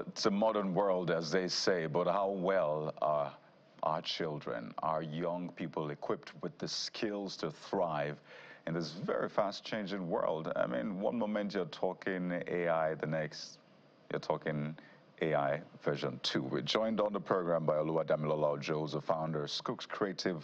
it's a modern world, as they say, but how well are our children, our young people equipped with the skills to thrive in this very fast-changing world? I mean, one moment you're talking AI, the next you're talking AI version 2. We're joined on the program by Oluwadamilola Ojo, who's the founder of Skooqs Creative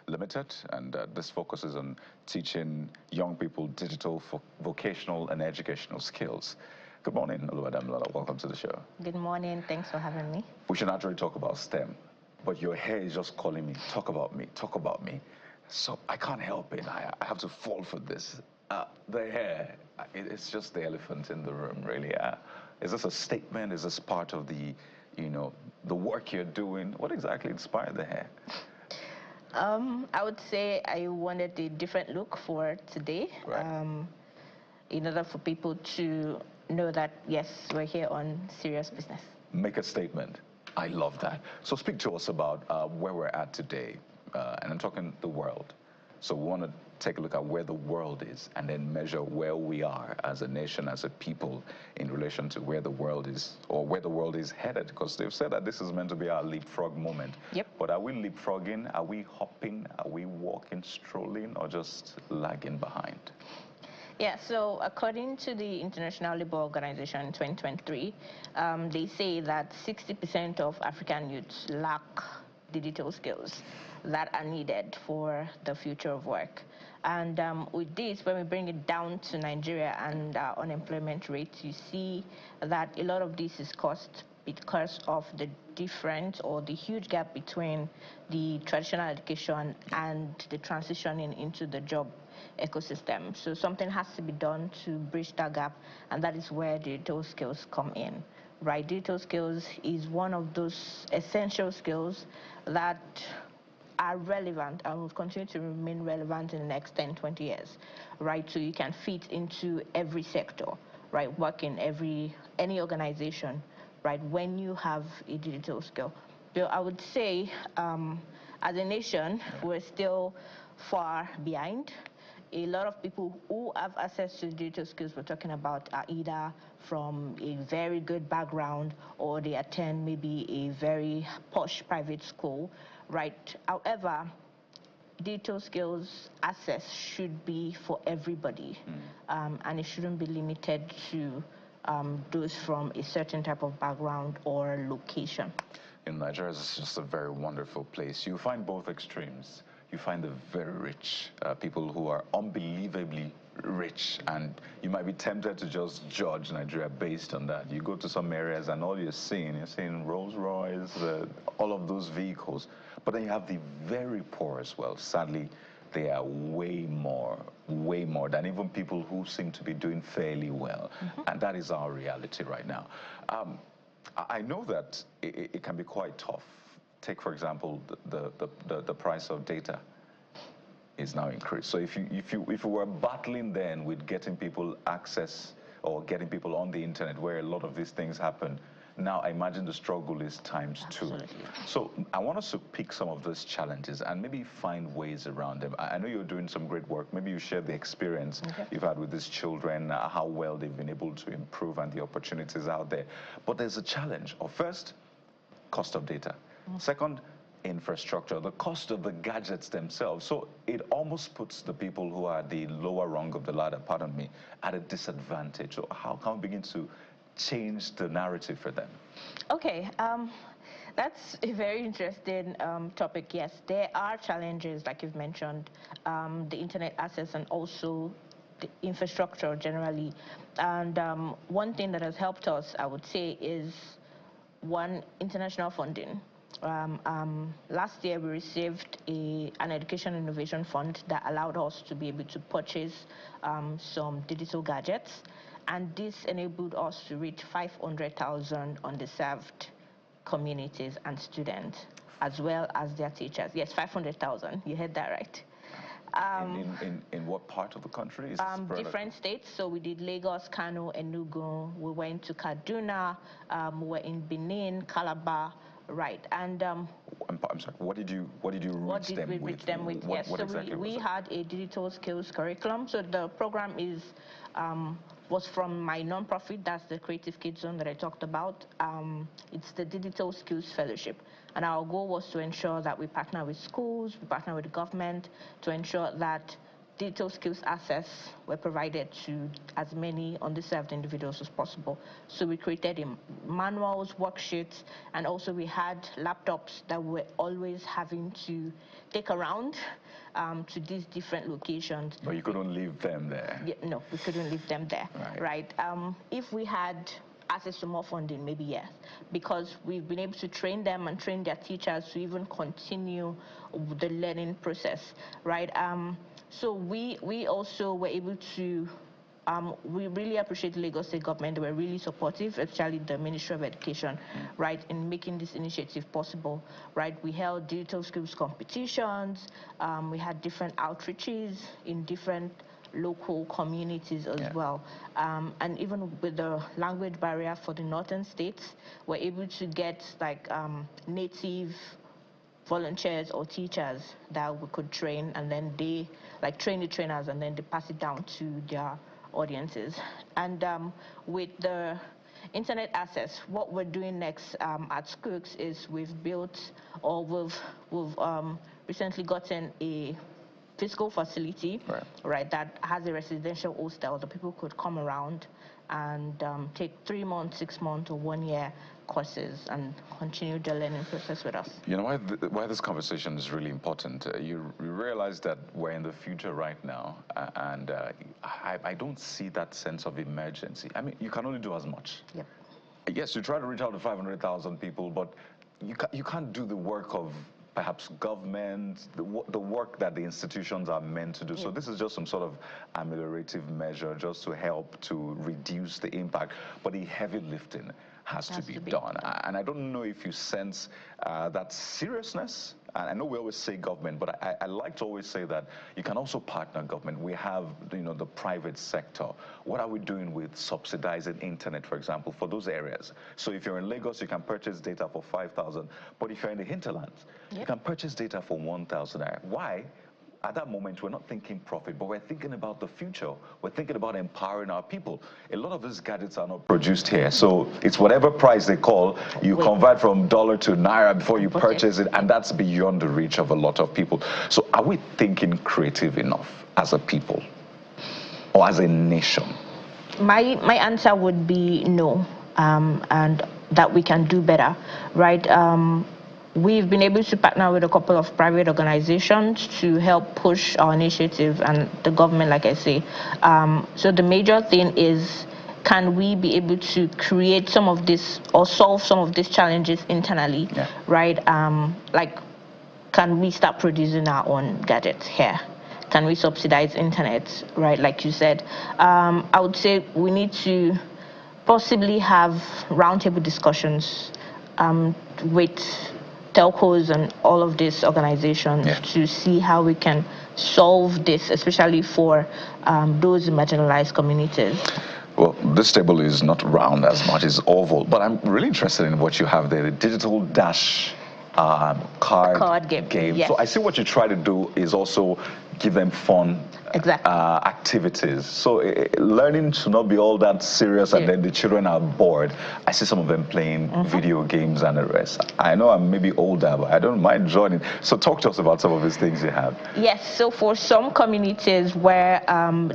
Limited, and this focuses on teaching young people digital, vocational, and educational skills. Good morning, Oluwadamilola. Welcome to the show. Good morning. Thanks for having me. We should naturally talk about STEM, but your hair is just calling me. Talk about me. Talk about me. So I can't help it. I have to fall for this. The hair, it's just the elephant in the room, really. Is this a statement? Is this part of the, the work you're doing? What exactly inspired the hair? I would say I wanted a different look for today, right. In order for people to know that, yes, we're here on serious business. Make a statement. I love that. So speak to us about where we're at today, and I'm talking the world. So we want to take a look at where the world is and then measure where we are as a nation, as a people, in relation to where the world is, or where the world is headed, because they've said that this is meant to be our leapfrog moment. Yep. But are we leapfrogging? Are we hopping? Are we walking, strolling, or just lagging behind? Yeah, so according to the International Labour Organization 2023, they say that 60% of African youths lack digital skills that are needed for the future of work. And with this, when we bring it down to Nigeria and unemployment rate, you see that a lot of this is caused because of the difference or the huge gap between the traditional education and the transitioning into the job ecosystem. So something has to be done to bridge that gap, and that is where digital skills come in. Right, digital skills is one of those essential skills that are relevant and will continue to remain relevant in the next 10, 20 years, right? So you can fit into every sector, right? Work in any organization, right? When you have a digital skill. So I would say, as a nation, we're still far behind. A lot of people who have access to digital skills we're talking about are either from a very good background or they attend maybe a very posh private school, right? However, digital skills access should be for everybody, and it shouldn't be limited to those from a certain type of background or location. In Nigeria, it's just a very wonderful place. You find both extremes. You find the very rich, people who are unbelievably rich, and you might be tempted to just judge Nigeria based on that. You go to some areas and all you're seeing Rolls Royce, all of those vehicles. But then you have the very poor as well. Sadly, they are way more than even people who seem to be doing fairly well. And that is our reality right now. I know that it can be quite tough. Take, for example, the price of data is now increased. So if you were battling then with getting people access or getting people on the internet where a lot of these things happen, now I imagine the struggle is times Absolutely. 2. So I want us to pick some of those challenges and maybe find ways around them. I know you're doing some great work. Maybe you share the experience you've had with these children, how well they've been able to improve and the opportunities out there. But there's a challenge. First, cost of data. Second, infrastructure, the cost of the gadgets themselves. So it almost puts the people who are the lower rung of the ladder, pardon me, at a disadvantage. So how can we begin to change the narrative for them? Okay, that's a very interesting topic. Yes, there are challenges, like you've mentioned, the internet access and also the infrastructure generally. And one thing that has helped us, I would say, is one, international funding. Last year, we received an education innovation fund that allowed us to be able to purchase some digital gadgets, and this enabled us to reach 500,000 underserved communities and students, as well as their teachers. Yes, 500,000. You heard that right. In what part of the country? Is different states. So we did Lagos, Kano, Enugu. We went to Kaduna. We were in Benin, Calabar. Right, and I'm sorry. What did you reach them with? Yes, so exactly we had a digital skills curriculum. So the program is was from my nonprofit, that's the Creative Kids Zone that I talked about. It's the Digital Skills Fellowship. And our goal was to ensure that we partner with schools, we partner with the government to ensure that digital skills access were provided to as many underserved individuals as possible. So we created manuals, worksheets, and also we had laptops that we were always having to take around to these different locations. But you couldn't leave them there. Yeah, no, we couldn't leave them there, right? If we had access to more funding, maybe yes, because we've been able to train them and train their teachers to even continue the learning process, right? So we also were able to, we really appreciate the Lagos State government. They were really supportive, especially the Ministry of Education, right, in making this initiative possible, right? We held digital skills competitions. We had different outreaches in different local communities as well. And even with the language barrier for the northern states, we're able to get like native volunteers or teachers that we could train, and then they train the trainers, and then they pass it down to their audiences. And with the internet access, what we're doing next at Skooqs is we've built, or we've recently gotten a physical facility, right, that has a residential hostel that people could come around and take 3 months, 6 months, or 1 year courses and continue the learning process with us. You know why this conversation is really important? You realize that we're in the future right now, and I don't see that sense of emergency. I mean, you can only do as much. Yep. Yes, you try to reach out to 500,000 people, but you can't do the work of perhaps government, the work that the institutions are meant to do. So this is just some sort of ameliorative measure just to help to reduce the impact. But the heavy lifting has to be done. And I don't know if you sense that seriousness. I know we always say government, but I like to always say that you can also partner government. We have, the private sector. What are we doing with subsidizing internet, for example, for those areas? So if you're in Lagos, you can purchase data for 5,000. But if you're in the hinterlands, you can purchase data for 1,000. Why? At that moment, we're not thinking profit, but we're thinking about the future. We're thinking about empowering our people. A lot of these gadgets are not produced here. So it's whatever price they call, you convert from dollar to naira before you purchase it, and that's beyond the reach of a lot of people. So are we thinking creative enough as a people or as a nation? My answer would be no, and that we can do better, right? We've been able to partner with a couple of private organizations to help push our initiative, and the government, like I say. So the major thing is, can we be able to create some of this or solve some of these challenges internally, right? Like, can we start producing our own gadgets here? Can we subsidize internet, right? Like you said, I would say we need to possibly have roundtable discussions with telcos and all of these organizations to see how we can solve this, especially for those marginalized communities. Well, this table is not round as much as oval, but I'm really interested in what you have there, the digital dash card game. Yes. So I see what you try to do is also give them fun activities. So learning to not be all that serious, and then the children are bored. I see some of them playing video games and the rest. I know I'm maybe older, but I don't mind joining. So talk to us about some of these things you have. Yes, so for some communities where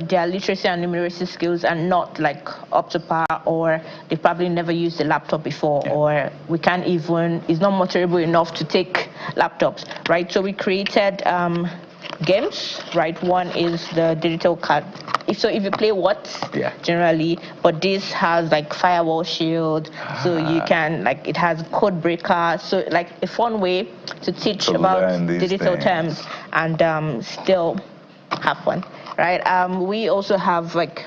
their literacy and numeracy skills are not like up to par, or they probably never used a laptop before, or we can't even, it's not motorable enough to take laptops, right? So we created games, right? One is the digital card. So if you play generally, but this has like firewall shield, so you can, like, it has code breaker, so like a fun way to teach about digital terms and still have fun, right? We also have like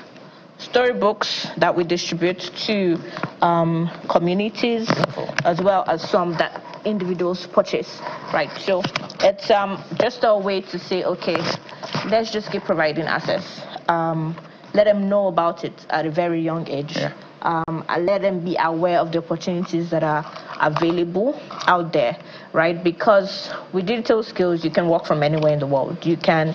storybooks that we distribute to communities, as well as some that individuals purchase, right? So it's just a way to say, okay, let's just keep providing access. Let them know about it at a very young age. And let them be aware of the opportunities that are available out there, right? Because with digital skills, you can work from anywhere in the world. You can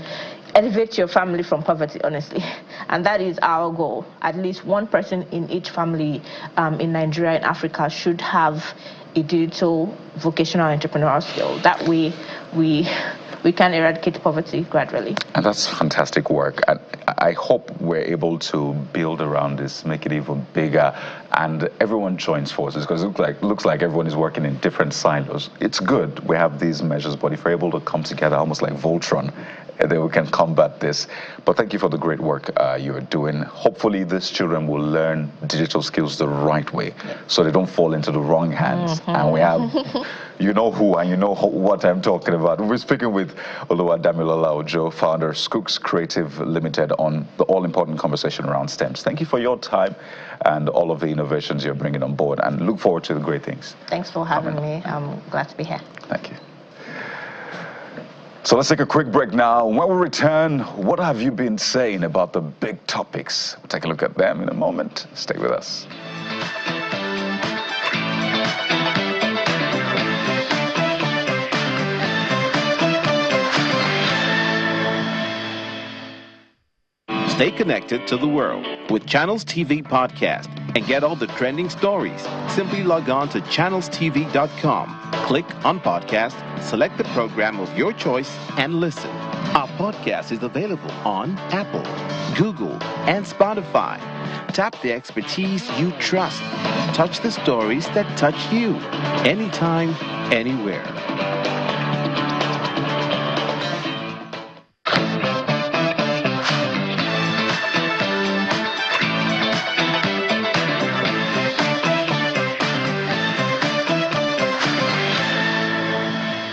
elevate your family from poverty, honestly. And that is our goal. At least one person in each family in Nigeria and Africa should have a digital vocational entrepreneurial skill. That way, we can eradicate poverty gradually. And that's fantastic work. And I hope we're able to build around this, make it even bigger, and everyone joins forces, because it looks like everyone is working in different silos. It's good we have these measures, but if we're able to come together almost like Voltron, then we can combat this. But thank you for the great work you're doing. Hopefully these children will learn digital skills the right way, so they don't fall into the wrong hands. And we have, you know who and you know what I'm talking about. We're speaking with Oluwadamilola Ojo, founder of Skooqs Creative Limited, on the all-important conversation around STEMs. Thank you for your time and all of the innovations you're bringing on board, and look forward to the great things. Thanks for having me. I'm glad to be here. Thank you. So let's take a quick break now. When we return, what have you been saying about the big topics? We'll take a look at them in a moment. Stay with us. Stay connected to the world with Channels TV Podcast and get all the trending stories. Simply log on to channelstv.com. Click on podcast, select the program of your choice, and listen. Our podcast is available on Apple, Google, and Spotify. Tap the expertise you trust. Touch the stories that touch you. Anytime, anywhere.